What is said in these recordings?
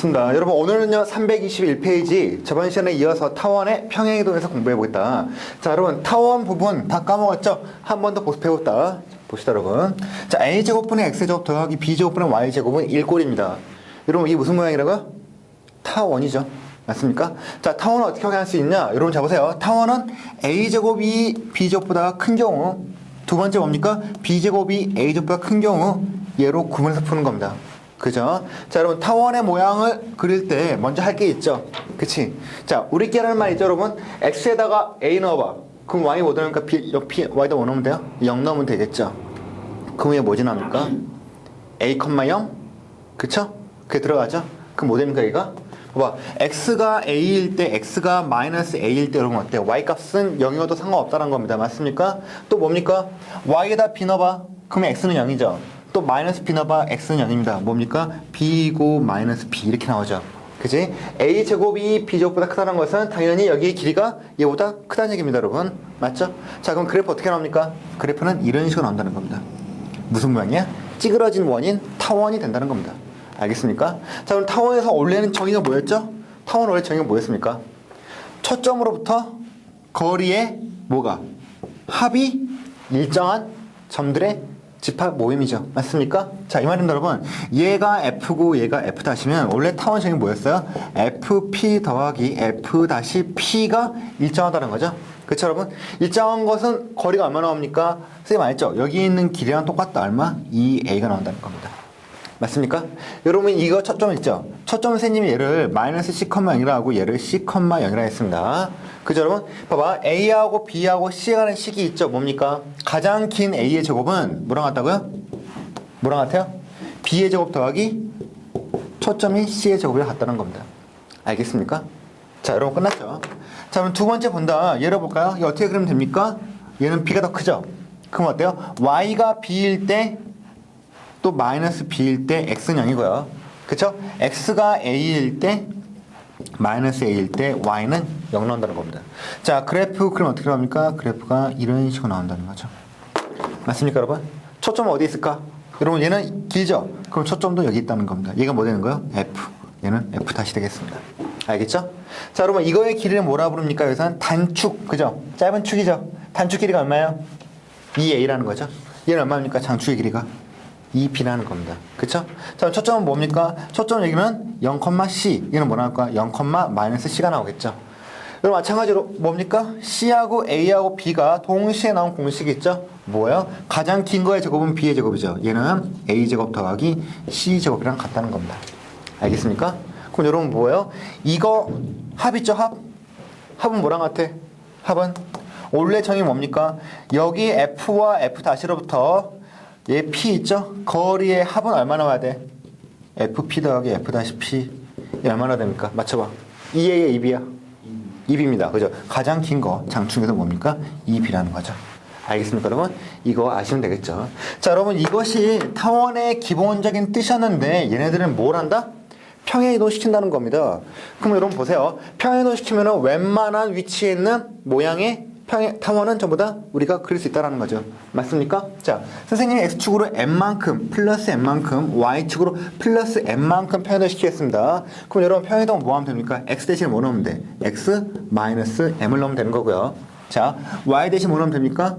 좋습니다. 여러분 오늘은요 321페이지 저번 시간에 이어서 타원의 평행이동에서 공부해보겠다. 자 여러분 타원 부분 다 까먹었죠? 한 번 더 복습해보겠다. 봅시다 여러분. 자 a제곱분의 x제곱 더하기 b제곱분의 y제곱은 1꼴입니다. 여러분 이게 무슨 모양이라고요? 타원이죠. 맞습니까? 자 타원은 어떻게 확인할 수 있냐? 여러분 자 보세요. 타원은 a제곱이 b제곱보다 큰 경우, 두 번째 뭡니까? b제곱이 a제곱보다 큰 경우 얘로 구분해서 푸는 겁니다. 그죠? 자, 여러분, 타원의 모양을 그릴 때 먼저 할 게 있죠? 그치? 자, 우리끼리 하는 말 있죠, 여러분? x에다가 a 넣어봐. 그럼 y 뭐 넣으니까 y도 뭐 넣으면 돼요? 0 넣으면 되겠죠? 그럼 얘 뭐지 나옵니까? a, 0? 그쵸? 그게 들어가죠? 그럼 뭐 됩니까, 얘가? 봐봐. x가 a일 때, x가 마이너스 a일 때 여러분 어때요? y 값은 0이어도 상관없다는 겁니다. 맞습니까? 또 뭡니까? y에다 b 넣어봐. 그러면 x는 0이죠? 또 마이너스 b 넣어봐. x는 0입니다. 뭡니까? b고 마이너스 b 이렇게 나오죠. 그치? a제곱이 b제곱보다 크다는 것은 당연히 여기의 길이가 얘보다 크다는 얘기입니다. 여러분. 맞죠? 자 그럼 그래프 어떻게 나옵니까? 그래프는 이런 식으로 나온다는 겁니다. 무슨 모양이야? 찌그러진 원인 타원이 된다는 겁니다. 알겠습니까? 자 그럼 타원에서 원래는 정의가 뭐였죠? 타원 원래 정의가 뭐였습니까? 첫 점으로부터 거리의 뭐가? 합이 일정한 점들의 집합 모임이죠. 맞습니까? 자, 이 말입니다, 여러분. 얘가 F고 얘가 F 다시면 원래 타원 정의 뭐였어요? FP 더하기 F 다시 P가 일정하다는 거죠. 그쵸, 여러분? 일정한 것은 거리가 얼마 나옵니까? 선생님 알죠? 여기 있는 길이랑 똑같다. 얼마? 2A가 나온다는 겁니다. 맞습니까? 여러분 이거 첫 점 있죠? 첫 점 선생님이 얘를 마이너스 C,0이라 하고 얘를 C,0이라 했습니다. 그죠 여러분? 봐봐 A하고 B하고 C에 가는 식이 있죠? 뭡니까? 가장 긴 A의 제곱은 뭐랑 같다고요? 뭐랑 같아요? B의 제곱 더하기 초점이 C의 제곱이랑 같다는 겁니다. 알겠습니까? 자 여러분 끝났죠? 자 그럼 두 번째 본다. 얘를 볼까요? 이거 어떻게 그리면 됩니까? 얘는 B가 더 크죠? 그럼 어때요? Y가 B일 때 또 마이너스 b일 때 x는 0이고요. 그쵸? x가 a일 때 마이너스 a일 때 y는 0 나온다는 겁니다. 자 그래프 그럼 어떻게 나옵니까? 그래프가 이런 식으로 나온다는 거죠. 맞습니까 여러분? 초점은 어디 있을까? 여러분 얘는 길죠? 그럼 초점도 여기 있다는 겁니다. 얘가 뭐 되는 거예요? f. 얘는 f 다시 되겠습니다. 알겠죠? 자 여러분 이거의 길이를 뭐라 부릅니까? 여기서는 단축. 그죠? 짧은 축이죠? 단축 길이가 얼마예요? 2a라는 거죠. 얘는 얼마입니까? 장축의 길이가? 2b라는 겁니다. 그쵸? 자, 초점은 뭡니까? 초점 여기는 0,c. 얘는 뭐 나올까? 0,-c가 나오겠죠. 그럼 마찬가지로 뭡니까? c하고 a하고 b가 동시에 나온 공식이 있죠? 뭐예요? 가장 긴 거의 제곱은 b의 제곱이죠. 얘는 a제곱 더하기 c제곱이랑 같다는 겁니다. 알겠습니까? 그럼 여러분 뭐예요? 이거 합 있죠? 합? 합은 뭐랑 같아? 합은? 원래 정의 뭡니까? 여기 f와 f-로부터 얘 P 있죠? 거리의 합은 얼마나 와야 돼? FP 더하기 F-P 얘 얼마나 됩니까? 맞춰봐. 2A의 2B야? 2B입니다. 그죠? 가장 긴 거 장축에서 뭡니까? 2B라는 거죠. 알겠습니까 여러분? 이거 아시면 되겠죠? 자 여러분 이것이 타원의 기본적인 뜻이었는데 얘네들은 뭘 한다? 평행이동 시킨다는 겁니다. 그럼 여러분 보세요. 평행이동 시키면 웬만한 위치에 있는 모양의 타원은 전부 다 우리가 그릴 수 있다는 거죠. 맞습니까? 자, 선생님이 x축으로 n만큼 플러스 n만큼 y축으로 플러스 n만큼 평행이동 시키겠습니다. 그럼 여러분 평행이동 뭐 하면 됩니까? x 대신에 뭐 넣으면 돼? x 마이너스 m을 넣으면 되는 거고요. 자, y 대신 뭐 넣으면 됩니까?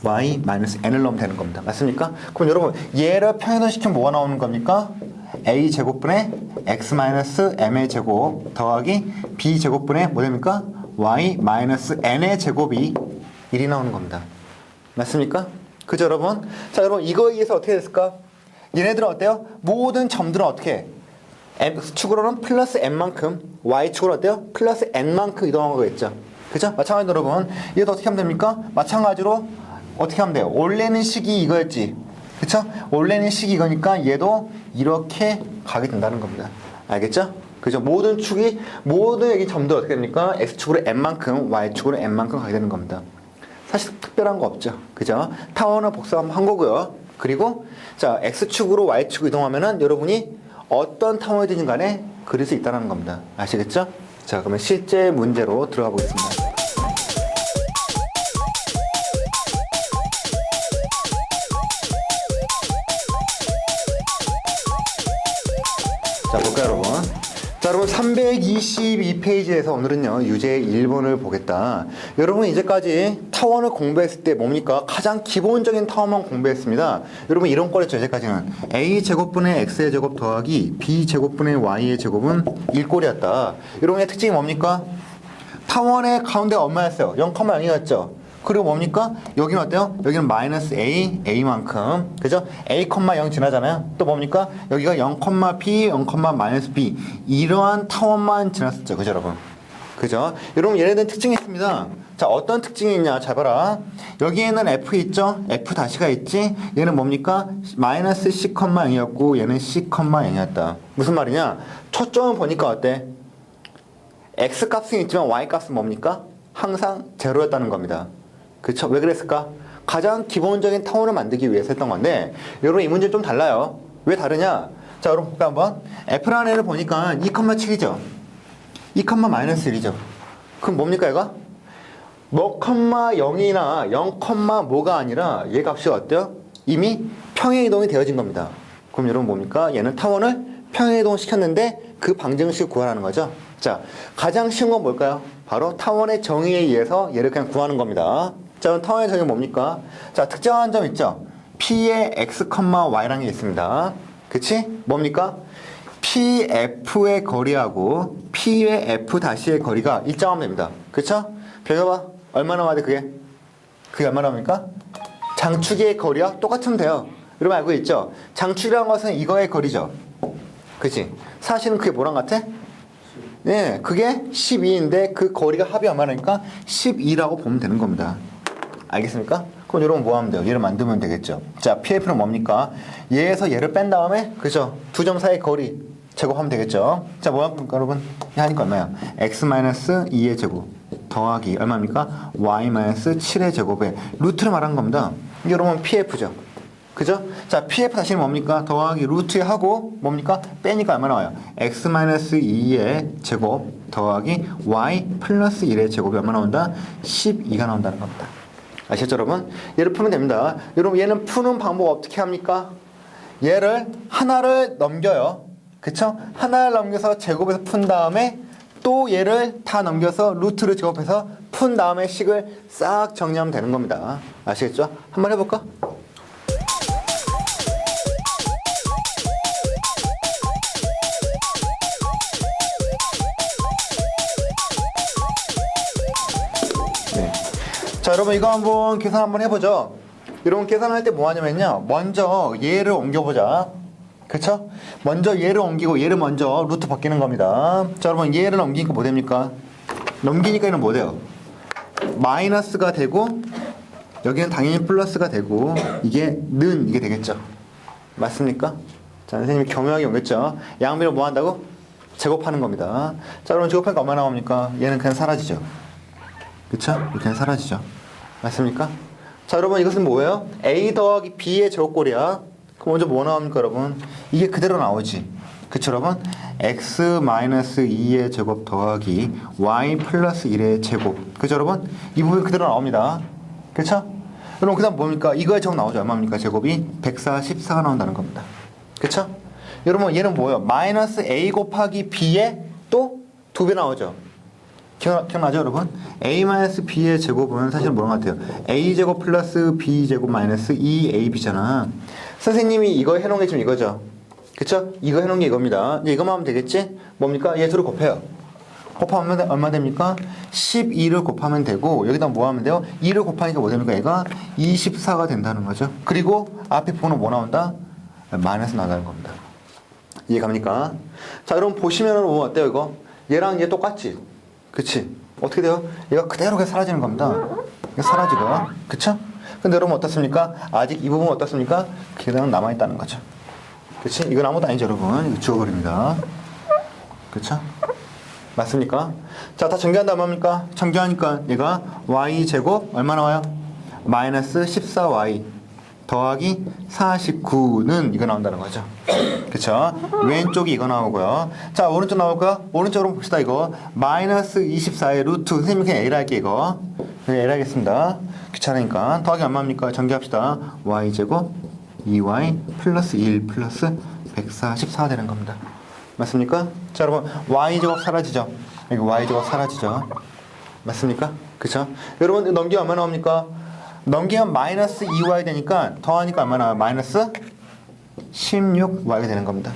y 마이너스 n을 넣으면 되는 겁니다. 맞습니까? 그럼 여러분 얘를 평행이동 시키면 뭐가 나오는 겁니까? a 제곱분의 x 마이너스 m의 제곱 더하기 b 제곱분의 뭐 됩니까? y-n의 제곱이 1이 나오는 겁니다. 맞습니까? 그죠 여러분? 자 여러분 이거에 의해서 어떻게 됐을까? 얘네들은 어때요? 모든 점들은 어떻게 해? x축으로는 플러스 n만큼 y축으로 어때요? 플러스 n만큼 이동한 거겠죠. 그죠? 마찬가지로 여러분 얘도 어떻게 하면 됩니까? 마찬가지로 어떻게 하면 돼요? 원래는 식이 이거였지. 그쵸? 원래는 식이 이거니까 얘도 이렇게 가게 된다는 겁니다. 알겠죠? 그죠? 모든 여기 점도 어떻게 됩니까? x축으로 n만큼, y축으로 n만큼 가게 되는 겁니다. 사실 특별한 거 없죠. 그죠? 타원을 복사한 거고요. 그리고, 자, x축으로 y축으로 이동하면은 여러분이 어떤 타원이든 간에 그릴 수 있다는 겁니다. 아시겠죠? 자, 그러면 실제 문제로 들어가 보겠습니다. 자, 볼까요, 여러분? 자, 여러분 322페이지에서 오늘은요 유제 1번을 보겠다. 여러분 이제까지 타원을 공부했을 때 뭡니까? 가장 기본적인 타원만 공부했습니다. 여러분 이런 거였죠. 이제까지는 a제곱분의 x의 제곱 더하기 b제곱분의 y의 제곱은 1꼴이었다. 여러분의 특징이 뭡니까? 타원의 가운데가 얼마였어요? 0,0이었죠. 그리고 뭡니까? 여기는 어때요? 여기는 마이너스 a, a만큼. 그죠? a, 0 지나잖아요. 또 뭡니까? 여기가 0, b, 0, 마이너스 b. 이러한 타원만 지났었죠. 그죠, 여러분? 그죠? 여러분, 얘네들은 특징이 있습니다. 자, 어떤 특징이 있냐? 잘 봐라. 여기에는 f 있죠? f 다시가 있지? 얘는 뭡니까? 마이너스 c, 0이었고, 얘는 c, 0이었다. 무슨 말이냐? 초점을 보니까 어때? x 값은 있지만 y 값은 뭡니까? 항상 제로였다는 겁니다. 그쵸? 왜 그랬을까? 가장 기본적인 타원을 만들기 위해서 했던 건데, 여러분 이 문제 좀 달라요. 왜 다르냐? 자, 여러분 볼까요 한번? f라는 애를 보니까 2,7이죠. 2,-1이죠. 그럼 뭡니까 얘가? 뭐, 0이나 0, 뭐가 아니라 얘 값이 어때요? 이미 평행이동이 되어진 겁니다. 그럼 여러분 뭡니까? 얘는 타원을 평행이동 시켰는데 그 방정식을 구하라는 거죠. 자, 가장 쉬운 건 뭘까요? 바로 타원의 정의에 의해서 얘를 그냥 구하는 겁니다. 자, 그럼 타원의 정의 뭡니까? 자, 특정한 점 있죠? P의 x, y라는 게 있습니다. 그치? 뭡니까? PF의 거리하고 P의 F 다시의 거리가 일정하면 됩니다. 그쵸? 배워봐. 얼마나 와야 돼, 그게? 그게 얼마나 옵니까? 장축의 거리와 똑같으면 돼요. 여러분 알고 있죠? 장축이라는 것은 이거의 거리죠. 그치? 사실은 그게 뭐랑 같아? 네, 그게 12인데 그 거리가 합이 얼마나니까 12라고 보면 되는 겁니다. 알겠습니까? 그럼 여러분 뭐 하면 돼요? 얘를 만들면 되겠죠. 자, PF는 뭡니까? 얘에서 얘를 뺀 다음에 그죠? 두 점 사이 거리 제곱하면 되겠죠. 자, 뭐 합니까 여러분? 하니까 얼마야? x-2의 제곱 더하기 얼마입니까? y-7의 제곱에 루트를 말한 겁니다. 여러분 PF죠. 그죠? 자, PF 다시는 뭡니까? 더하기 루트에 하고 뭡니까? 빼니까 얼마 나와요? x-2의 제곱 더하기 y 플러스 1의 제곱이 얼마 나온다? 12가 나온다는 겁니다. 아시겠죠 여러분? 얘를 풀면 됩니다. 여러분 얘는 푸는 방법 어떻게 합니까? 얘를 하나를 넘겨요. 그쵸? 하나를 넘겨서 제곱해서 푼 다음에 또 얘를 다 넘겨서 루트를 제곱해서 푼 다음에 식을 싹 정리하면 되는 겁니다. 아시겠죠? 한번 해볼까? 자, 여러분 이거 한번 계산 한번 해보죠. 여러분 계산할 때 뭐 하냐면요. 먼저 얘를 옮겨보자. 그쵸? 먼저 얘를 옮기고 얘를 먼저 루트 바뀌는 겁니다. 자, 여러분 얘를 넘기니까 뭐 됩니까? 넘기니까 얘는 뭐 돼요? 마이너스가 되고 여기는 당연히 플러스가 되고 이게 는 이게 되겠죠. 맞습니까? 자, 선생님이 교묘하게 옮겼죠. 양변을 뭐 한다고? 제곱하는 겁니다. 자, 여러분 제곱하니까 얼마 나옵니까? 얘는 그냥 사라지죠. 그쵸? 그냥 사라지죠. 맞습니까? 자, 여러분 이것은 뭐예요? A 더하기 B의 제곱꼴이야. 그럼 먼저 뭐 나옵니까 여러분? 이게 그대로 나오지. 그쵸 여러분? x-2의 제곱 더하기 y 플러스 1의 제곱. 그쵸 여러분? 이 부분이 그대로 나옵니다. 그쵸? 여러분 그 다음 뭡니까? 이거의 제곱 나오죠. 얼마입니까? 제곱이 144가 나온다는 겁니다. 그쵸? 여러분 얘는 뭐예요? 마이너스 a 곱하기 b의 또 2배 나오죠. 기억나죠 여러분? a-b의 제곱은 사실 뭐랑 같아요? a제곱 플러스 b제곱 마이너스 2ab잖아. 선생님이 이거 해놓은 게 지금 이거죠. 그쵸? 이거 해놓은 게 이겁니다. 이거만 하면 되겠지? 뭡니까? 얘 둘을 곱해요. 곱하면 얼마 됩니까? 12를 곱하면 되고 여기다 뭐 하면 돼요? 2를 곱하니까 뭐 됩니까? 얘가 24가 된다는 거죠. 그리고 앞에 부분은 뭐 나온다? 마이너스 나가는 겁니다. 이해갑니까? 자, 여러분 보시면은 뭐 어때요 이거? 얘랑 얘 똑같지? 그치? 어떻게 돼요? 얘가 그대로 그냥 사라지는 겁니다. 사라지고. 그쵸? 근데 여러분 어떻습니까? 아직 이 부분 어떻습니까? 그냥 남아있다는 거죠. 그치? 이건 아무것도 아니죠 여러분. 이거 지워버립니다. 그쵸? 맞습니까? 자, 다 정리한다 뭡니까? 정리하니까 얘가 y제곱 얼마 나와요? 마이너스 14y 더하기 49는 이거 나온다는 거죠. 그쵸? 왼쪽이 이거 나오고요. 자, 오른쪽 나올까? 오른쪽으로 봅시다, 이거. 마이너스 24의 루트. 선생님 그냥 L 할게, 이거. 그냥 L 하겠습니다. 귀찮으니까. 더하기 얼마입니까? 전개합시다. y제곱 2y 플러스 1 플러스 144 되는 겁니다. 맞습니까? 자, 여러분 y제곱 사라지죠? 여기 y제곱 사라지죠? 맞습니까? 그쵸? 여러분 넘기면 얼마 나옵니까? 넘기면 마이너스 2y 되니까 더하니까 얼마 나와요? 마이너스 16y가 되는 겁니다.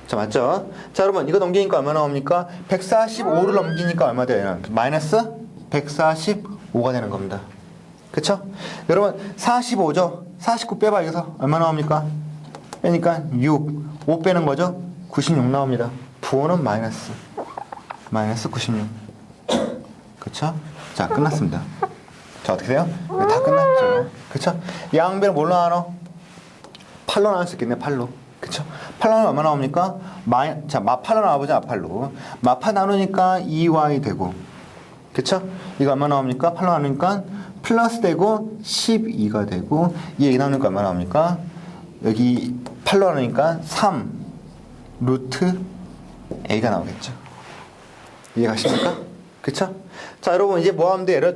자, 맞죠? 자, 여러분 이거 넘기니까 얼마 나옵니까? 145를 넘기니까 얼마 돼요? 마이너스 145가 되는 겁니다. 그쵸? 여러분 45죠? 49 빼봐. 여기서 얼마 나옵니까? 빼니까 6, 5 빼는 거죠? 96 나옵니다. 부호는 마이너스 96. 그쵸? 자, 끝났습니다. 자, 어떻게 돼요? 다 끝났죠. 그쵸? 양변을 뭘로 나눠? 8로 나눌 수 있겠네. 8로. 그쵸? 8로는 얼마 나옵니까? 자, 마8로 나와보자. 마8로. 마8 나누니까 2y 되고. 그쵸? 이거 얼마 나옵니까? 8로 나누니까 플러스 되고 12가 되고, 얘 나누니까 얼마 나옵니까? 여기 8로 나누니까 3 루트 a가 나오겠죠. 이해가십니까? 그쵸? 자, 여러분 이제 뭐 하면 돼? 얘를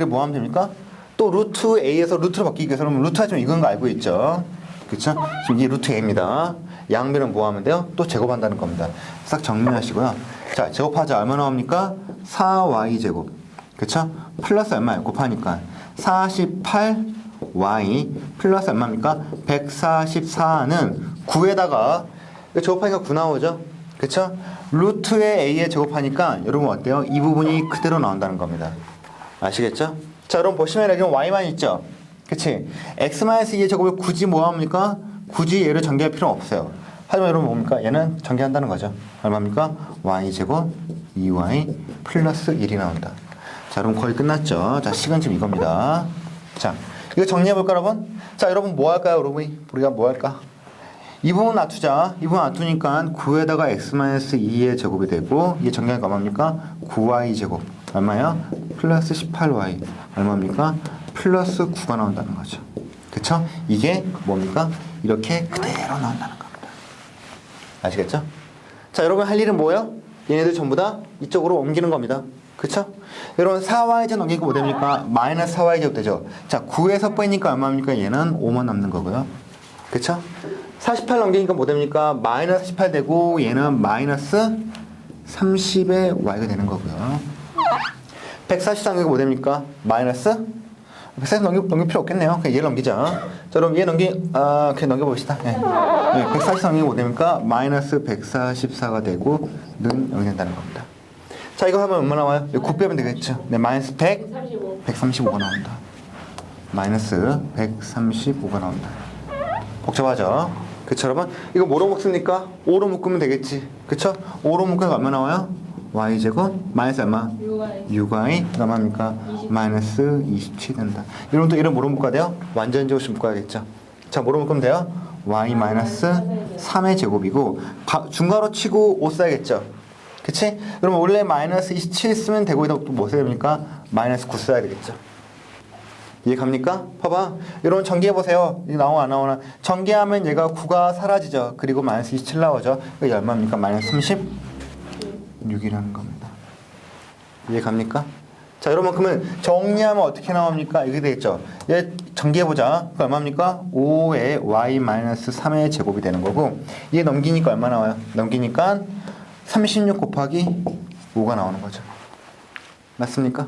뭐 하면 됩니까? 또 루트 a에서 루트로 바뀌기 위해서 그러면 루트가 좀 이건 거 알고 있죠? 그쵸? 지금 이게 루트 a입니다. 양변은 뭐 하면 돼요? 또 제곱한다는 겁니다. 싹 정리하시고요. 자, 제곱하자. 얼마 나옵니까? 4y제곱. 그쵸? 플러스 얼마예요? 곱하니까 48y 플러스 얼마입니까? 144는 9에다가 제곱하니까 9 나오죠? 그쵸? 루트의 a에 제곱하니까 여러분 어때요? 이 부분이 그대로 나온다는 겁니다. 아시겠죠? 자, 여러분 보시면 여기 y만 있죠? 그치? x-2의 제곱을 굳이 뭐 합니까? 굳이 얘를 전개할 필요 없어요. 하지만 여러분 뭡니까? 얘는 전개한다는 거죠. 얼마입니까? y제곱 2y 플러스 1이 나온다. 자, 여러분 거의 끝났죠? 자, 시간 지금 이겁니다. 자, 이거 정리해볼까 여러분? 자, 여러분 뭐 할까요? 여러분 우리가 뭐 할까? 이 부분 놔두자. 이 부분 놔두니까 9에다가 x-2의 제곱이 되고, 이게 정리하니까 얼마입니까? 9y 제곱 얼마야? 플러스 18y 얼마입니까? 플러스 9가 나온다는 거죠. 그쵸? 이게 뭡니까? 이렇게 그대로 나온다는 겁니다. 아시겠죠? 자, 여러분 할 일은 뭐예요? 얘네들 전부 다 이쪽으로 옮기는 겁니다. 그쵸? 여러분 4y제곱 넘기고 뭐 됩니까? 마이너스 4y제곱 되죠? 자, 9에서 빼니까 얼마입니까? 얘는 5만 남는 거고요. 그쵸? 48 넘기니까 뭐 됩니까? 마이너스 18 되고 얘는 마이너스 30의 y가 되는 거고요. 143 넘기고 뭐 됩니까? 마이너스 140 넘길 필요 없겠네요. 그냥 얘를 넘기자. 자, 그럼 얘 그냥 넘겨봅시다. 네. 140 넘기고 뭐 됩니까? 마이너스 144가 되고 는 0이 된다는 겁니다. 자, 이거 하면 얼마 나와요? 9 빼면 되겠죠. 네, 마이너스 135가 나온다. 마이너스 135가 나온다. 복잡하죠? 그쵸, 여러분? 이거 뭐로 묶습니까? 5로 묶으면 되겠지. 그쵸? 5로 묶으면 얼마 나와요? y제곱 마이너스 얼마? 6y 얼마입니까? 마이너스 27 된다. 이런 또 이런 뭐로 묶어야 돼요? 완전 제곱식 묶어야겠죠. 자, 뭐로 묶으면 돼요? y 마이너스 3의 제곱이고 중괄호 치고 5 써야겠죠. 그치? 그럼 원래 마이너스 27 쓰면 되고 여기다 또 뭐 써야 됩니까? 마이너스 9 써야 되겠죠. 이해 갑니까? 봐봐. 여러분 전개해보세요. 이거 나오나 안 나오나? 전개하면 얘가 9가 사라지죠. 그리고 마이너스 27 나오죠. 이게 얼마입니까? 마이너스 36이라는 겁니다. 이해 갑니까? 자, 여러분 그러면 정리하면 어떻게 나옵니까? 이렇게 되겠죠. 얘 전개해보자. 그 얼마입니까? 5의 y 마이너스 3의 제곱이 되는 거고, 얘 넘기니까 얼마 나와요? 넘기니까 36 곱하기 5가 나오는 거죠. 맞습니까?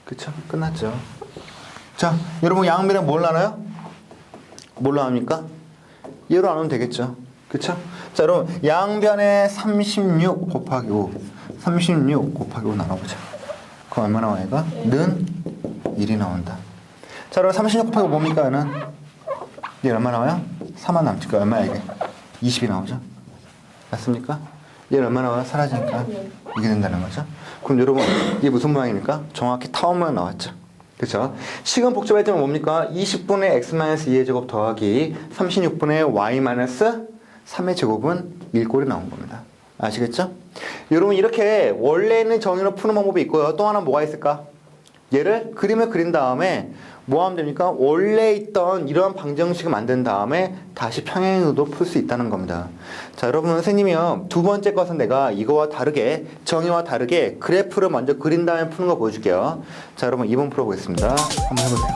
그쵸? 끝났죠. 자, 여러분 양변에 뭘 나눠요? 뭘로 나눕니까? 얘로 나누면 되겠죠. 그쵸? 자, 여러분 양변에 36 곱하기 5 36 곱하기 5 나눠보자. 그럼 얼마 나와요? 얘가? 는 1이 나온다. 자, 여러분 36 곱하기 5 뭡니까? 얘는? 얘 얼마 나와요? 4만 남니까 얼마야 이게? 20이 나오죠. 맞습니까? 얘는 얼마 나와요? 사라지니까 이게 된다는 거죠. 그럼 여러분 이게 무슨 모양입니까? 정확히 타원 모양 나왔죠. 그쵸? 시간 복잡할 때는 뭡니까? 20분의 x-2의 제곱 더하기 36분의 y-3의 제곱은 1꼴이 나온 겁니다. 아시겠죠? 여러분 이렇게 원래 있는 정의로 푸는 방법이 있고요. 또 하나 뭐가 있을까? 얘를 그림을 그린 다음에 뭐 하면 됩니까? 원래 있던 이러한 방정식을 만든 다음에 다시 평행으로 풀 수 있다는 겁니다. 자, 여러분 선생님이요. 두 번째 것은 내가 이거와 다르게 정의와 다르게 그래프를 먼저 그린 다음에 푸는 거 보여줄게요. 자, 여러분 2번 풀어보겠습니다. 한번 해보세요.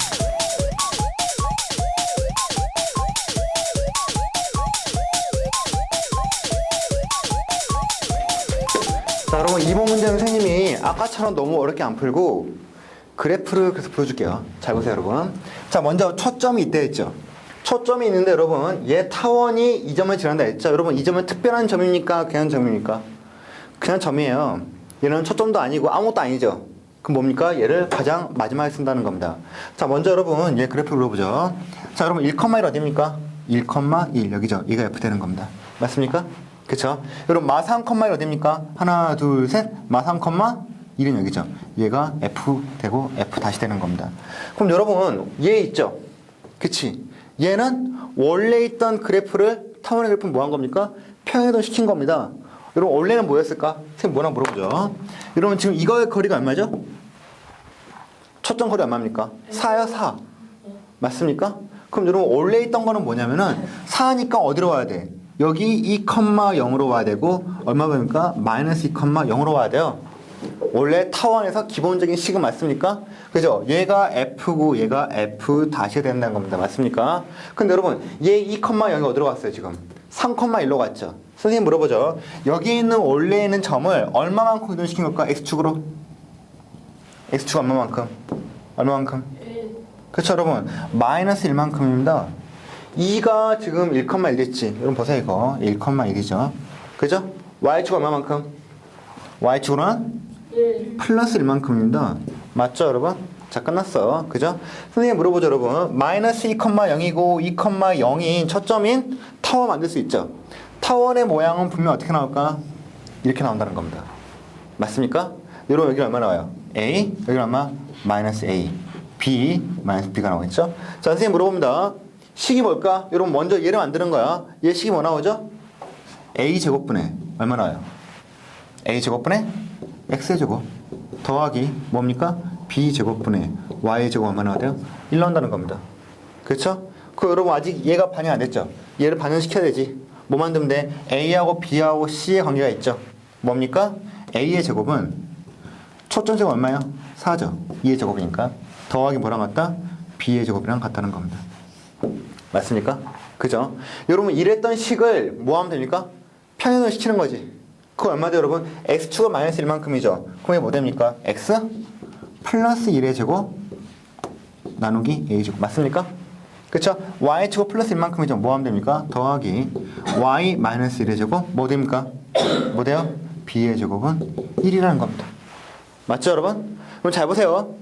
아까처럼 너무 어렵게 안 풀고 그래프를 그래서 보여줄게요. 잘 보세요, 여러분. 자, 먼저 초점이 있다 했죠. 초점이 있는데 여러분, 얘 타원이 이 점을 지난다 했죠. 여러분, 이 점은 특별한 점입니까? 그냥 점입니까? 그냥 점이에요. 얘는 초점도 아니고 아무것도 아니죠. 그럼 뭡니까? 얘를 가장 마지막에 쓴다는 겁니다. 자, 먼저 여러분, 얘 그래프 그려보죠. 자, 여러분, 1,1 어디입니까? 1,1 여기죠. 얘가 F 되는 겁니다. 맞습니까? 그쵸? 여러분, 마 3,1 어디입니까? 하나, 둘, 셋. 마 3,1은 여기죠. 얘가 F 되고 F 다시 되는 겁니다. 그럼 여러분, 얘 있죠? 그치? 얘는 원래 있던 그래프를 타원의 그래프는 뭐 한 겁니까? 평행이동 시킨 겁니다. 여러분, 원래는 뭐였을까? 선생님 뭐나 물어보죠. 여러분, 지금 이거의 거리가 얼마죠? 초점 거리 얼마입니까? 4요, 4. 맞습니까? 그럼 여러분, 원래 있던 거는 뭐냐면은 4니까 어디로 와야 돼? 여기 2,0으로 와야 되고, 얼마 보니까 마이너스 2,0으로 와야 돼요. 원래 타원에서 기본적인 식은 맞습니까? 그죠? 얘가 F고 얘가 F 다시 된다는 겁니다. 맞습니까? 근데 여러분, 얘 2,0이 어디로 갔어요, 지금? 3,1로 갔죠? 선생님 물어보죠. 여기 있는 원래 있는 점을 얼마만큼 이동시킨 걸까? X축으로? X축 얼마만큼? 얼마만큼? 그쵸, 여러분? 마이너스 1만큼입니다. 2가 지금 1,1 됐지? 여러분 보세요, 이거. 1,1이죠. 그죠? Y축 얼마만큼? Y축으로는? 플러스 1만큼입니다. 맞죠, 여러분? 자, 끝났어. 그죠? 선생님 물어보죠, 여러분. 마이너스 2,0이고 2,0인 초점인 타원 만들 수 있죠? 타원의 모양은 분명 어떻게 나올까? 이렇게 나온다는 겁니다. 맞습니까? 여러분, 여기 얼마 나와요? A, 여기 얼마? 마이너스 A. B, 마이너스 B가 나오겠죠? 자, 선생님 물어봅니다. 식이 뭘까? 여러분, 먼저 얘를 만드는 거야. 얘 식이 뭐 나오죠? A 제곱분의 얼마 나와요? A 제곱분의 X의 제곱 더하기 뭡니까? B 제곱분의 Y의 제곱 얼마 나와야 돼요? 1 나온다는 겁니다. 그렇죠? 그 여러분 아직 얘가 반영 안 됐죠? 얘를 반영시켜야 되지. 뭐 만들면 돼? A하고 B하고 C의 관계가 있죠? 뭡니까? A의 제곱은 초점 제곱 얼마예요? 4죠. 2의 제곱이니까 더하기 뭐랑 같다? B의 제곱이랑 같다는 겁니다. 맞습니까? 그죠? 여러분 이랬던 식을 뭐 하면 됩니까? 평행을 시키는 거지. 그거 얼마죠, 여러분? X축은 마이너스 1만큼이죠. 그럼 이게 뭐 됩니까? X 플러스 1의 제곱 나누기 A제곱. 맞습니까? 그쵸? Y축은 플러스 1만큼이죠. 뭐 하면 됩니까? 더하기 Y 마이너스 1의 제곱 뭐 됩니까? 뭐 돼요? B의 제곱은 1이라는 겁니다. 맞죠, 여러분? 그럼 잘 보세요.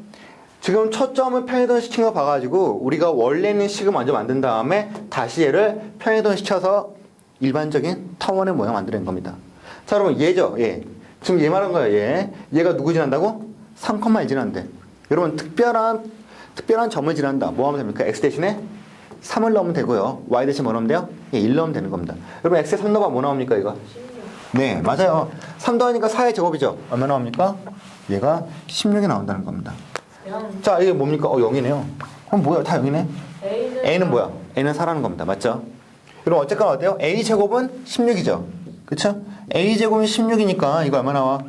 지금 초점을 평행이동 시킨 거 봐가지고 우리가 원래 있는 식을 먼저 만든 다음에 다시 얘를 평행이동 시켜서 일반적인 타원의 모양 만드는 겁니다. 자, 여러분 얘죠, 얘. 지금 얘 말한 거예요, 얘. 얘가 누구 지난다고? 3,1 지난대. 여러분 특별한 점을 지난다. 뭐 하면 됩니까? X 대신에 3을 넣으면 되고요. Y 대신 뭐 넣으면 돼요? 예, 1 넣으면 되는 겁니다. 여러분 X에 3 넣으면 뭐 나옵니까, 이거? 16. 네, 맞아요. 3 더하니까 4의 제곱이죠. 얼마 나옵니까? 얘가 16이 나온다는 겁니다. 자, 이게 뭡니까? 0이네요. 그럼 뭐야? 다 0이네? A는 뭐야? A는 4라는 겁니다. 맞죠? 그럼 어쨌거나 어때요? A 제곱은 16이죠. 그쵸? A 제곱은 16이니까 이거 얼마 나와?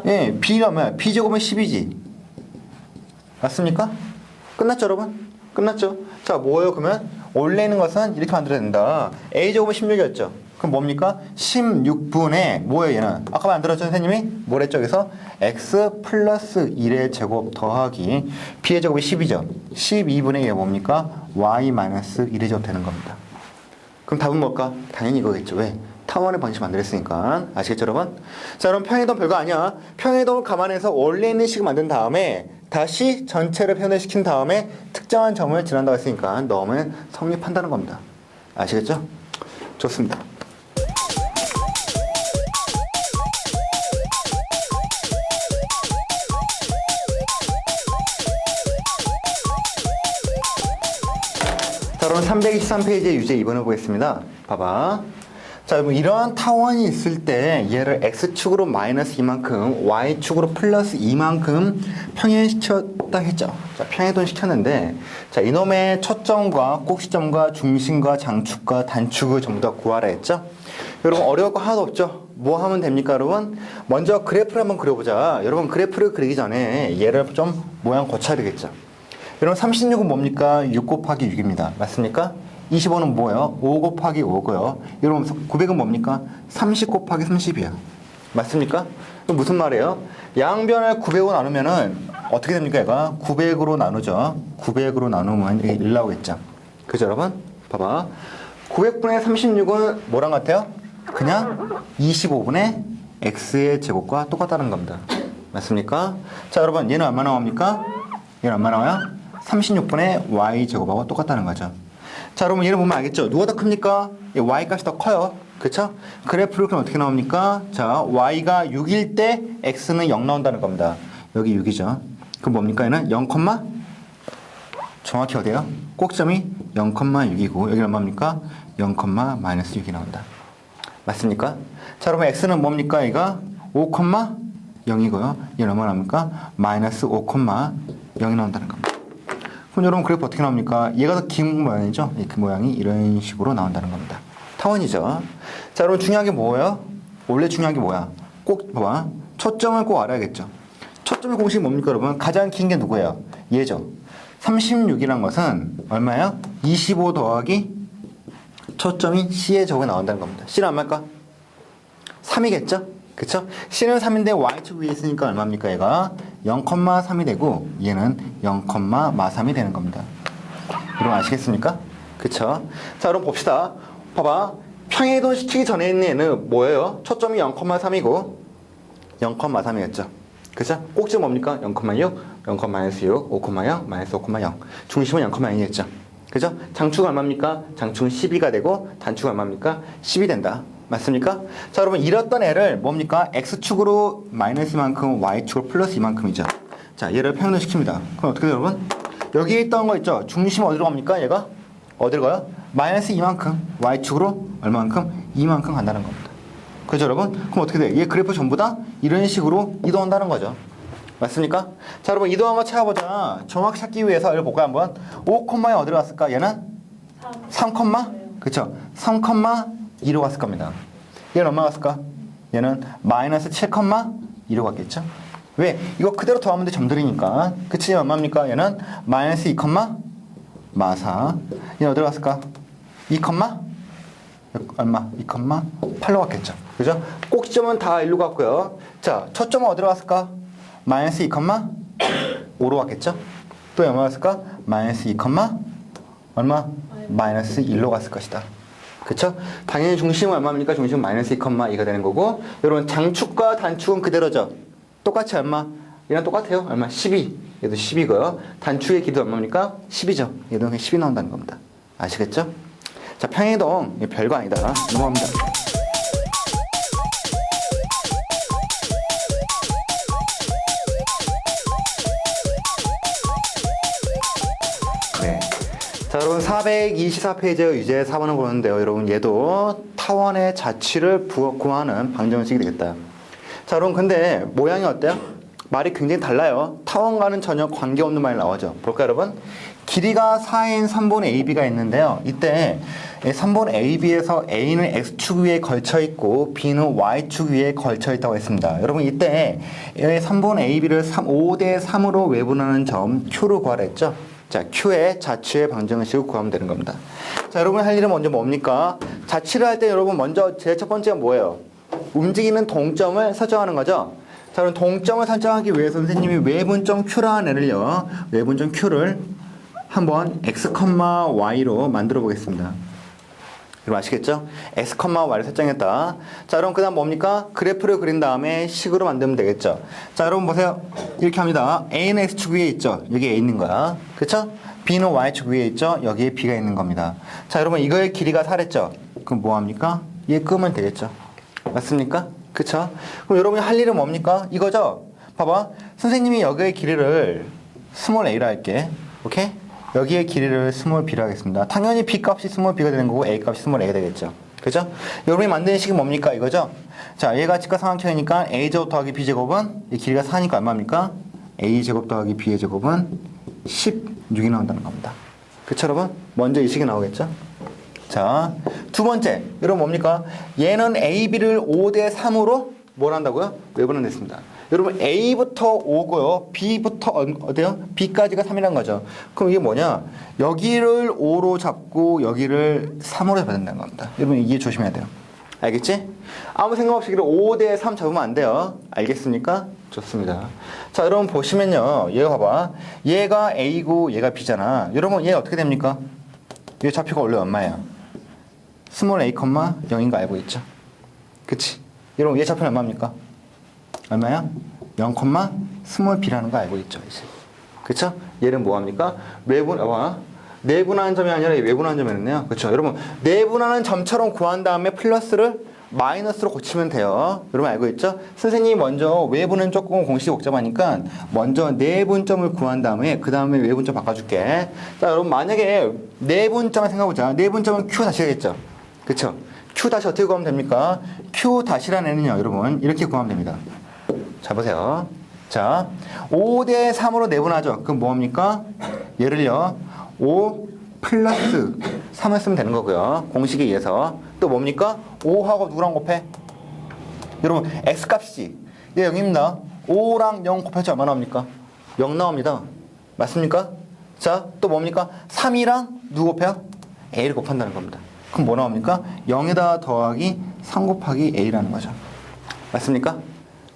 예, B가 뭐야? B 제곱은 10이지. 맞습니까? 끝났죠, 여러분? 끝났죠? 자, 뭐예요, 그러면? 원래 있는 것은 이렇게 만들어야 된다. A 제곱은 16이었죠. 그럼 뭡니까? 16분의 뭐예요, 얘는? 아까 만들었죠, 선생님이? 뭐랬죠, 여기서? X 플러스 1의 제곱 더하기 B의 제곱이 10이죠. 12분의 2가 뭡니까? Y 마이너스 1의 제곱 되는 겁니다. 그럼 답은 뭘까? 당연히 이거겠죠. 왜? 타원의 방식 만들었으니까. 아시겠죠, 여러분? 자, 그럼 평행이동 별거 아니야. 평행이동을 감안해서 원래 있는 식을 만든 다음에 다시 전체를 표현시킨 다음에 특정한 점을 지난다고 했으니까 넣으면 성립한다는 겁니다. 아시겠죠? 좋습니다. 자, 그럼 323페이지의 유제 2번을 보겠습니다. 봐봐. 자, 여러분 이러한 타원이 있을 때 얘를 X축으로 마이너스 2만큼 Y축으로 플러스 2만큼 평행시켰다 했죠. 자, 평행이동 시켰는데 자, 이놈의 초점과 꼭지점과 중심과 장축과 단축을 전부 다 구하라 했죠. 여러분 어려울 거 하나도 없죠. 뭐 하면 됩니까, 여러분? 먼저 그래프를 한번 그려보자. 여러분 그래프를 그리기 전에 얘를 좀 모양 고쳐야 되겠죠. 여러분 36은 뭡니까? 6 곱하기 6입니다. 맞습니까? 25는 뭐예요? 5 곱하기 5고요. 여러분 900은 뭡니까? 30 곱하기 30이에요. 맞습니까? 그럼 무슨 말이에요? 양변을 900으로 나누면은 어떻게 됩니까? 얘가 900으로 나누죠. 900으로 나누면 이게 1 나오겠죠. 그죠, 여러분? 봐봐. 900분의 36은 뭐랑 같아요? 그냥 25분의 x의 제곱과 똑같다는 겁니다. 맞습니까? 자, 여러분, 얘는 얼마 나옵니까? 얘는 얼마 나와요? 36분의 y 제곱하고 똑같다는 거죠. 자, 여러분, 얘를 보면 알겠죠? 누가 더 큽니까? y 값이 더 커요. 그쵸? 그래프를 그럼 어떻게 나옵니까? 자, y가 6일 때 x는 0 나온다는 겁니다. 여기 6이죠. 그럼 뭡니까? 얘는 0, 정확히 어디에요? 꼭점이 0,6이고 여기 얼마입니까? 0,-6이 나온다. 맞습니까? 자, 여러분 x는 뭡니까? 얘가 5,0이고요. 얘는 얼마 나옵니까? -5,0이 나온다는 겁니다. 그럼 여러분 그래프 어떻게 나옵니까? 얘가 더 긴 모양이죠? 그 모양이 이런 식으로 나온다는 겁니다. 타원이죠. 자, 여러분 중요한 게 뭐예요? 원래 중요한 게 뭐야? 꼭 봐봐. 초점을 꼭 알아야겠죠. 초점의 공식이 뭡니까, 여러분? 가장 긴 게 누구예요? 얘죠. 36이란 것은 얼마예요? 25 더하기 초점이 C의 제곱이 나온다는 겁니다. C는 얼마일까? 3이겠죠? 그쵸? C는 3인데 Y축 위에 있으니까 얼마입니까? 얘가 0,3이 되고 얘는 0,3이 되는 겁니다. 여러분 아시겠습니까? 그쵸? 자, 그럼 봅시다. 봐봐. 평행이동 시키기 전에 있는 얘는 뭐예요? 초점이 0,3이고 0,3이겠죠? 그죠? 꼭지 뭡니까? 0,6, 0,-6, 5,0, -5,0. 중심은 0,2겠죠? 그죠? 장축은 얼마입니까? 장축은 12가 되고 단축은 얼마입니까? 10이 된다. 맞습니까? 자, 여러분 이랬던 애를 뭡니까? x축으로 마이너스 이만큼, y축으로 플러스 이만큼이죠. 자, 얘를 평행을 시킵니다. 그럼 어떻게 돼요, 여러분? 여기에 있던 거 있죠? 중심 어디로 갑니까? 얘가? 어디로 가요? 마이너스 이만큼, y축으로 얼마만큼? 이만큼 간다는 겁니다. 그죠, 여러분? 그럼 어떻게 돼? 얘 그래프 전부 다 이런 식으로 이동한다는 거죠. 맞습니까? 자, 여러분 이동 한번 찾아보자. 정확히 찾기 위해서 이걸 볼까요, 한번? 5콤마에 어디로 갔을까? 얘는 3, 그쵸? 3,2로 갔을 겁니다. 얘는 얼마 갔을까? 얘는 마이너스 7,2로 갔겠죠? 왜? 이거 그대로 더하면 돼, 점들이니까. 그치? 얼마입니까? 얘는 마이너스 2, 마사. 얘는 어디로 갔을까? 2, 얼마? 2,8로 갔겠죠. 그죠? 꼭지점은 다 1로 갔고요. 자, 초점은 어디로 갔을까? 마이너스 2,5로 갔겠죠? 또 얼마 갔을까? 마이너스 2, 얼마? 마이너스 1로 갔을 것이다. 그쵸? 당연히 중심은 얼마입니까? 중심은 마이너스 2,2가 되는 거고, 여러분 장축과 단축은 그대로죠. 똑같이 얼마? 얘랑 똑같아요. 얼마? 12. 얘도 10이고요. 단축의 길이도 얼마입니까? 10이죠. 얘도 그냥 10이 나온다는 겁니다. 아시겠죠? 자, 평행이동 별거 아니다. 넘어갑니다. 네. 자, 여러분 424페이지의 유제 4번을 보는데요. 여러분 얘도 타원의 자취를 구하는 방정식이 되겠다. 자, 여러분 근데 모양이 어때요? 말이 굉장히 달라요. 타원과는 전혀 관계없는 말이 나오죠. 볼까요, 여러분? 길이가 4인 3본 AB가 있는데요. 이때 3본 AB에서 A는 X축 위에 걸쳐 있고 B는 Y축 위에 걸쳐 있다고 했습니다. 여러분 이때 3본 AB를 5대 3으로 외분하는 점 Q로 구하라 했죠. 자, Q의 자취의 방정식을 구하면 되는 겁니다. 자, 여러분 할 일은 먼저 뭡니까? 자취를 할 때 여러분 먼저 제일 첫 번째가 뭐예요? 움직이는 동점을 설정하는 거죠. 자, 그럼 동점을 설정하기 위해서 선생님이 외분점 Q라는 애를요. 외분점 Q를 한번 x, y로 만들어 보겠습니다. 여러분 아시겠죠? x, y를 설정했다. 자, 그럼 그 다음 뭡니까? 그래프를 그린 다음에 식으로 만들면 되겠죠. 자, 여러분 보세요. 이렇게 합니다. a는 x축 위에 있죠. 여기 a 있는 거야. 그쵸? b는 y축 위에 있죠. 여기에 b가 있는 겁니다. 자, 여러분 이거의 길이가 4랬죠. 그럼 뭐합니까? 얘 끄면 되겠죠. 맞습니까? 그쵸? 그럼 여러분이 할 일은 뭡니까? 이거죠? 봐봐. 선생님이 여기의 길이를 스몰 a로 할게. 오케이? 여기의 길이를 스몰 b로 하겠습니다. 당연히 b 값이 스몰 b가 되는 거고 a 값이 스몰 a가 되겠죠. 그죠? 여러분이 만드는 식이 뭡니까? 이거죠? 자, 얘가 직각 삼각형이니까 a제곱 더하기 b제곱은 이 길이가 4니까 얼마입니까? a제곱 더하기 b의 제곱은 16이 나온다는 겁니다. 그쵸, 여러분? 먼저 이 식이 나오겠죠? 자, 두 번째. 여러분 뭡니까? 얘는 AB를 5대 3으로 뭘 한다고요? 외분했습니다. 여러분 A부터 5고요. B부터 어디요? B까지가 3이란 거죠. 그럼 이게 뭐냐? 여기를 5로 잡고 여기를 3으로 잡아야 된다는 겁니다. 여러분 이게 조심해야 돼요. 알겠지? 아무 생각 없이 5대 3 잡으면 안 돼요. 알겠습니까? 좋습니다. 자, 여러분 보시면요. 얘가 봐봐. 얘가 A고 얘가 B잖아. 여러분 얘 어떻게 됩니까? 얘 좌표가 원래 얼마예요? 스몰 a, 0인 거 알고 있죠? 그치? 여러분 얘 좌표는 얼마입니까? 얼마야? 0, 스몰 b라는 거 알고 있죠? 이제. 그쵸? 얘는 뭐합니까? 내분하는 점이 아니라 외분하는 점이었네요. 그쵸? 여러분 내분하는 점처럼 구한 다음에 플러스를 마이너스로 고치면 돼요. 여러분 알고 있죠? 선생님이 먼저 외분은 조금 공식이 복잡하니까 먼저 내분점을 구한 다음에 그 다음에 외분점 바꿔줄게. 자, 여러분 만약에 내분점을 생각해보자. 내분점은 Q 다시겠죠? 그쵸? Q 다시 어떻게 구하면 됩니까? Q 다시라는 애는요, 여러분 이렇게 구하면 됩니다. 자, 보세요. 자, 5대 3으로 내분하죠. 그럼 뭐합니까? 얘를요 5 플러스 3을 쓰면 되는 거고요. 공식에 의해서. 또 뭡니까? 5하고 누구랑 곱해? 여러분 X값이지. 얘 0입니다. 5랑 0 곱해서 얼마 나옵니까? 0 나옵니다. 맞습니까? 자, 또 뭡니까? 3이랑 누구 곱해요? A를 곱한다는 겁니다. 그럼 뭐 나옵니까? 0에다 더하기 3 곱하기 A라는 거죠. 맞습니까?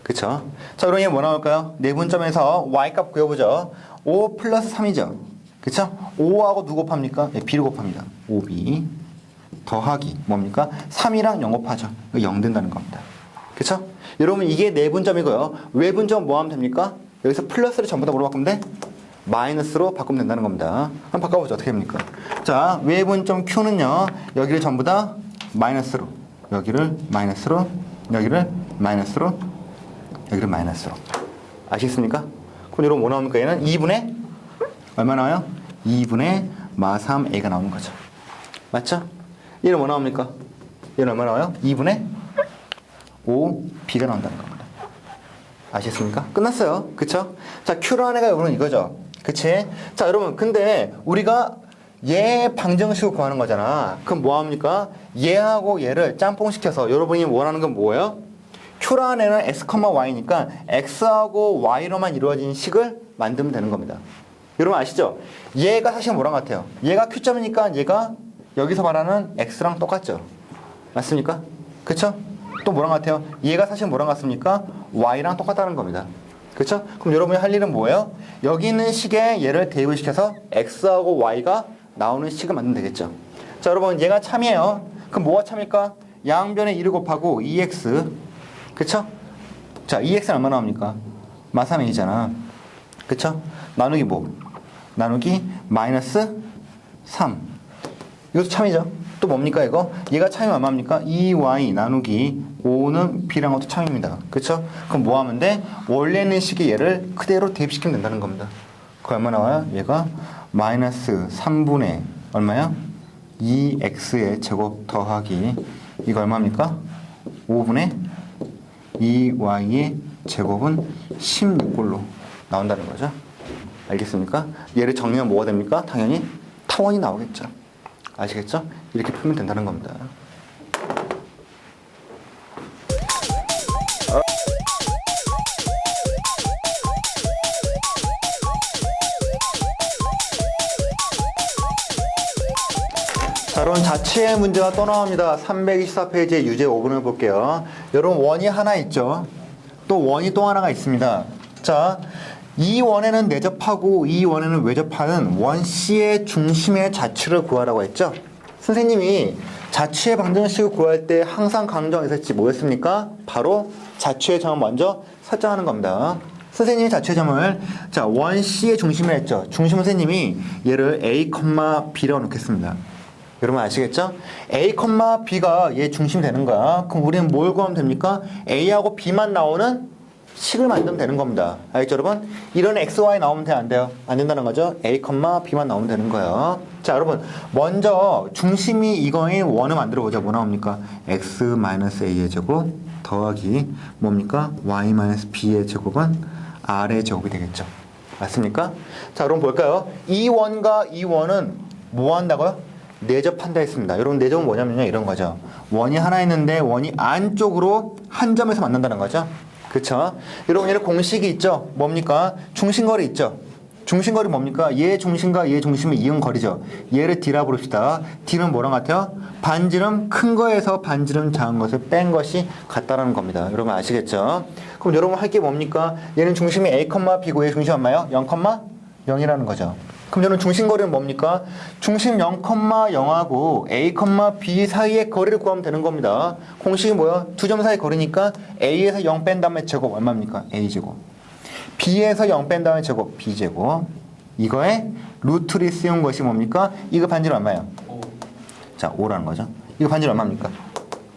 그쵸? 자, 그럼 얘 뭐 나올까요? 내분점에서 Y값 구해보죠. 5 플러스 3이죠. 그쵸? 5하고 누구 곱합니까? 네, B를 곱합니다. 5B 더하기 뭡니까? 3이랑 0 곱하죠. 0 된다는 겁니다. 그쵸? 여러분 이게 내분점이고요. 외분점 뭐 하면 됩니까? 여기서 플러스를 전부 다 뭐로 바꾸면 돼? 마이너스로 바꾸면 된다는 겁니다. 한번 바꿔보죠. 어떻게 됩니까? 자, 외분점 Q는요. 여기를 전부 다 마이너스로, 여기를 마이너스로, 여기를 마이너스로, 여기를 마이너스로. 아시겠습니까? 그럼 여러분 뭐 나옵니까? 얘는 2분의 얼마 나와요? 2분의 마3a가 나오는 거죠. 맞죠? 얘는 뭐 나옵니까? 얘는 얼마 나와요? 2분의 5b가 나온다는 겁니다. 아시겠습니까? 끝났어요. 그쵸? 자, Q라는 애가 여러분 이거죠. 그치? 자, 여러분 근데 우리가 얘 방정식을 구하는 거잖아. 그럼 뭐 합니까? 얘하고 얘를 짬뽕시켜서 여러분이 원하는 건 뭐예요? Q라는 애는 x, y니까 x하고 y로만 이루어진 식을 만들면 되는 겁니다. 여러분 아시죠? 얘가 사실 뭐랑 같아요? 얘가 Q점이니까 얘가 여기서 말하는 x랑 똑같죠? 맞습니까? 그쵸? 또 뭐랑 같아요? 얘가 사실 뭐랑 같습니까? y랑 똑같다는 겁니다. 그쵸? 그럼 여러분이 할 일은 뭐예요? 여기 있는 식에 얘를 대입을 시켜서 x하고 y가 나오는 식을 만들면 되겠죠? 자, 여러분 얘가 참이에요. 그럼 뭐가 참일까? 양변에 2를 곱하고 2x. 그쵸? 자, 2x는 얼마 나옵니까? 마3a잖아. 그쵸? 나누기 뭐? 나누기 마이너스 3. 이것도 참이죠. 또 뭡니까 이거? 얘가 참이면 얼마입니까? 2y 나누기 5는 b랑 것도 참입니다. 그쵸? 그럼 뭐 하면 돼? 원래 있는 식에 얘를 그대로 대입시키면 된다는 겁니다. 그 얼마 나와요? 얘가 마이너스 3분의 얼마야? 2x의 제곱 더하기 이거 얼마입니까? 5분의 2y의 제곱은 16꼴로 나온다는 거죠. 알겠습니까? 얘를 정리하면 뭐가 됩니까? 당연히 타원이 나오겠죠. 아시겠죠? 이렇게 풀면 된다는 겁니다. 자, 여러분 자취의 문제가 또 나옵니다. 324페이지의 유제 5번을 볼게요. 여러분 원이 하나 있죠. 또 원이 또 하나가 있습니다. 자, 이 원에는 내접하고 이 원에는 외접하는 원 C의 중심의 자취를 구하라고 했죠. 선생님이 자취의 방정식을 구할 때 항상 강조했었지 뭐였습니까? 바로 자취의 점을 먼저 설정하는 겁니다. 선생님이 자취의 점을 자, 원 C의 중심을 했죠. 중심 선생님이 얘를 A, B라고 놓겠습니다. 여러분 아시겠죠? A, B가 얘 중심이 되는 거야. 그럼 우리는 뭘 구하면 됩니까? A하고 B만 나오는 식을 만들면 되는 겁니다. 알겠죠, 여러분? 이런 x, y 나오면 돼, 안 돼요? 안 된다는 거죠? a, b만 나오면 되는 거예요. 자, 여러분. 먼저 중심이 이거인 원을 만들어 보자. 뭐 나옵니까? x-a의 제곱 더하기 뭡니까? y-b의 제곱은 r의 제곱이 되겠죠. 맞습니까? 자, 여러분 볼까요? 이 원과 이 원은 뭐 한다고요? 내접한다 했습니다. 여러분 내접은 뭐냐면요. 이런 거죠. 원이 하나 있는데 원이 안쪽으로 한 점에서 만난다는 거죠. 그쵸? 여러분 얘는 공식이 있죠. 뭡니까? 중심거리 있죠. 중심거리 뭡니까? 얘 중심과 얘 중심을 이은 거리죠. 얘를 D라 부릅시다. D는 뭐랑 같아요? 반지름 큰 거에서 반지름 작은 것을 뺀 것이 같다라는 겁니다. 여러분 아시겠죠? 그럼 여러분 할 게 뭡니까? 얘는 중심이 A, B고 얘 중심 얼마요? 0,0이라는 거죠. 그럼 저는 중심거리는 뭡니까? 중심 0,0하고 A, B 사이의 거리를 구하면 되는 겁니다. 공식이 뭐야? 두 점 사이 거리니까 A에서 0 뺀 다음에 제곱 얼마입니까? A제곱. B에서 0 뺀 다음에 제곱 B제곱. 이거에 루트를 씌운 것이 뭡니까? 이거 반지름 얼마예요? 5. 자, 5라는 거죠. 이거 반지름 얼마입니까?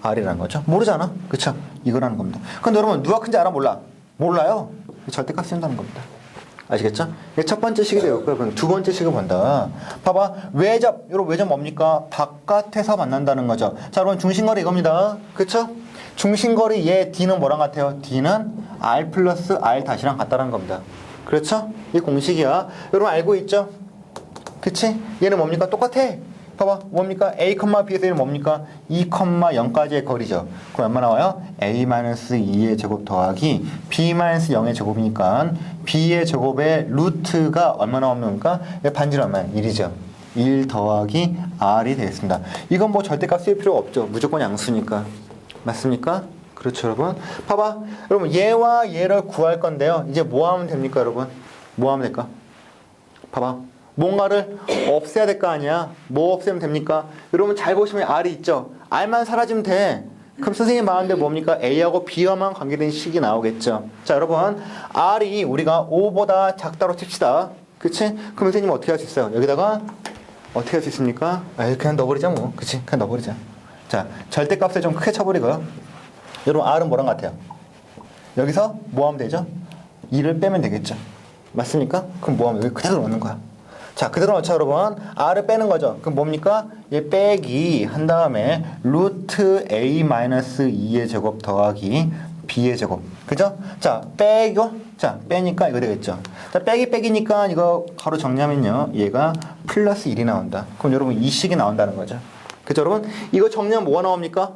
R이라는 거죠. 모르잖아. 그쵸? 이거라는 겁니다. 근데 여러분 누가 큰지 알아? 몰라? 몰라요. 절대값 쓴다는 겁니다. 아시겠죠? 이게 첫 번째 식이 되었고요. 그럼 두 번째 식을 본다. 봐봐. 외접. 여러분 외접 뭡니까? 바깥에서 만난다는 거죠. 자, 여러분 중심거리 이겁니다. 그쵸? 중심거리 얘 D는 뭐랑 같아요? D는 R 플러스 R 다시랑 같다는 겁니다. 그렇죠? 이 공식이야. 여러분 알고 있죠? 그치? 얘는 뭡니까? 똑같아. 봐봐. 뭡니까? A, B에서 얘는 뭡니까? 2,0까지의 거리죠. 그럼 얼마 나와요? A-2의 제곱 더하기 B-0의 제곱이니까 B의 제곱의 루트가 얼마 나옵니까? 반지름 얼마야? 1이죠. 1 더하기 R이 되겠습니다. 이건 뭐 절대값 쓸 필요 없죠. 무조건 양수니까. 맞습니까? 그렇죠, 여러분? 봐봐. 여러분, 얘와 얘를 구할 건데요. 이제 뭐 하면 됩니까, 여러분? 뭐 하면 될까? 봐봐. 뭔가를 없애야 될 거 아니야? 뭐 없애면 됩니까? 여러분, 잘 보시면 R이 있죠? R만 사라지면 돼. 그럼 선생님 말하는데 뭡니까? A하고 B와만 관계된 식이 나오겠죠? 자, 여러분. R이 우리가 5보다 작다로 칩시다. 그치? 그럼 선생님 어떻게 할 수 있어요? 여기다가 어떻게 할 수 있습니까? 에이, 그냥 넣어버리자, 뭐. 그치? 그냥 넣어버리자. 자, 절대값을 좀 크게 쳐버리고요. 여러분 R은 뭐랑 같아요? 여기서 뭐 하면 되죠? 2를 빼면 되겠죠. 맞습니까? 그럼 뭐 하면 여기 그대로 넣는 거야. 자, 그대로 넣자 여러분. R을 빼는 거죠. 그럼 뭡니까? 얘 빼기 한 다음에 루트 A-2의 제곱 더하기 B의 제곱. 그죠? 자, 빼고 자, 빼니까 이거 되겠죠. 자, 빼기니까 이거 바로 정리하면요. 얘가 플러스 1이 나온다. 그럼 여러분 이 식이 나온다는 거죠. 그죠 여러분? 이거 정리하면 뭐가 나옵니까?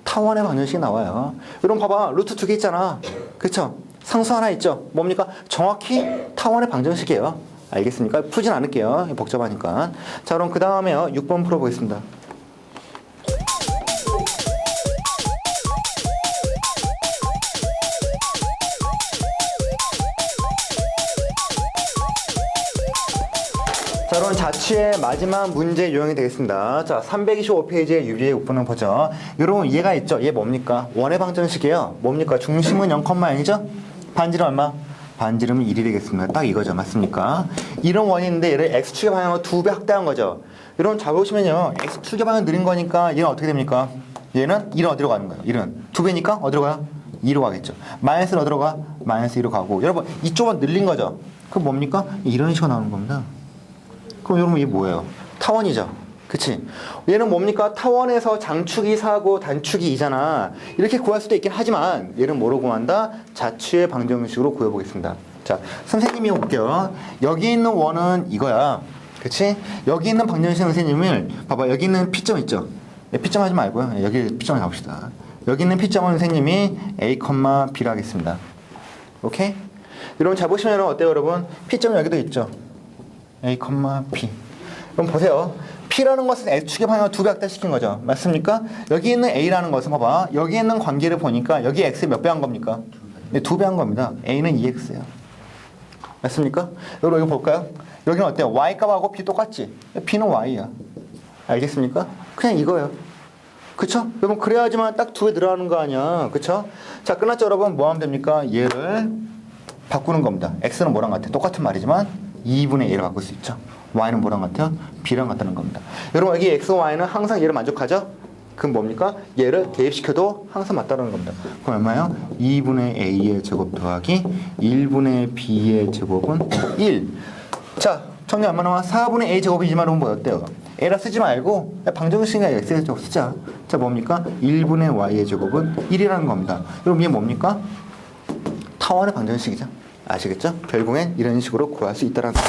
타원의 방정식이 나와요. 여러분 봐봐. 루트 2개 있잖아. 그쵸? 상수 하나 있죠? 뭡니까? 정확히 타원의 방정식이에요. 알겠습니까? 풀진 않을게요. 복잡하니까. 자, 그럼 그 다음에요. 6번 풀어보겠습니다. 자, 그럼 자취의 마지막 문제 요령이 되겠습니다. 자, 325페이지의 유리의 6번을 보죠. 여러분, 얘가 있죠? 얘 뭡니까? 원의 방정식이에요. 뭡니까? 중심은 0,0이죠? 반지름 얼마? 반지름은 1이 되겠습니다. 딱 이거죠. 맞습니까? 이런 원인인데 얘를 x축의 방향으로 2배 확대한 거죠. 여러분, 잘 보시면요. x축의 방향 느린 거니까 얘는 어떻게 됩니까? 얘는 1은 어디로 가는 거예요? 1은 2배니까 어디로 가요? 2로 가겠죠. 마이너스는 어디로 가? 마이너스 2로 가고. 여러분, 이쪽은 늘린 거죠. 그럼 뭡니까? 이런 식으로 나오는 겁니다. 그럼 여러분, 이게 뭐예요? 타원이죠. 그치? 얘는 뭡니까? 타원에서 장축이 4고 단축이 2잖아. 이렇게 구할 수도 있긴 하지만 얘는 뭐로 구한다? 자취의 방정식으로 구해보겠습니다. 자, 선생님이 볼게요. 여기 있는 원은 이거야. 그치? 여기 있는 방정식 선생님을 봐봐. 여기 있는 P점 있죠? P점 하지 말고요. 여기 P점을 잡읍시다. 여기 있는 P점은 선생님이 A, B라 하겠습니다. 오케이? 여러분 잘 보시면 어때요, 여러분? P점 여기도 있죠? A, B. 그럼 보세요. P라는 것은 X축의 방향을 2배 확대시킨 거죠. 맞습니까? 여기 있는 A라는 것은 봐봐. 여기 있는 관계를 보니까 여기 X에 몇 배 한 겁니까? 네, 2배 한 겁니다. A는 2X예요. 맞습니까? 여러분 이거 볼까요? 여기는 어때요? Y값하고 B 똑같지? B는 Y야. 알겠습니까? 그냥 이거예요. 그쵸? 여러분 그래야지만 딱 2배 늘어나는 거 아니야. 그쵸? 자, 끝났죠 여러분? 뭐 하면 됩니까? 얘를 바꾸는 겁니다. X는 뭐랑 같아? 똑같은 말이지만 2분의 A를 바꿀 수 있죠. Y는 뭐랑 같아요? B랑 같다는 겁니다. 여러분 여기 X, Y는 항상 얘를 만족하죠? 그럼 뭡니까? 얘를 대입시켜도 항상 맞다는 겁니다. 그럼 얼마예요? 2분의 A의 제곱 더하기 1분의 B의 제곱은 1. 자, 정리 얼마 나와? 4분의 A 제곱이지만 그럼 뭐 어때요? A라 쓰지 말고 방정식이나 X의 제곱 쓰자. 자, 뭡니까? 1분의 Y의 제곱은 1이라는 겁니다. 그럼 이게 뭡니까? 타원의 방정식이죠. 아시겠죠? 결국엔 이런 식으로 구할 수 있다는 거죠.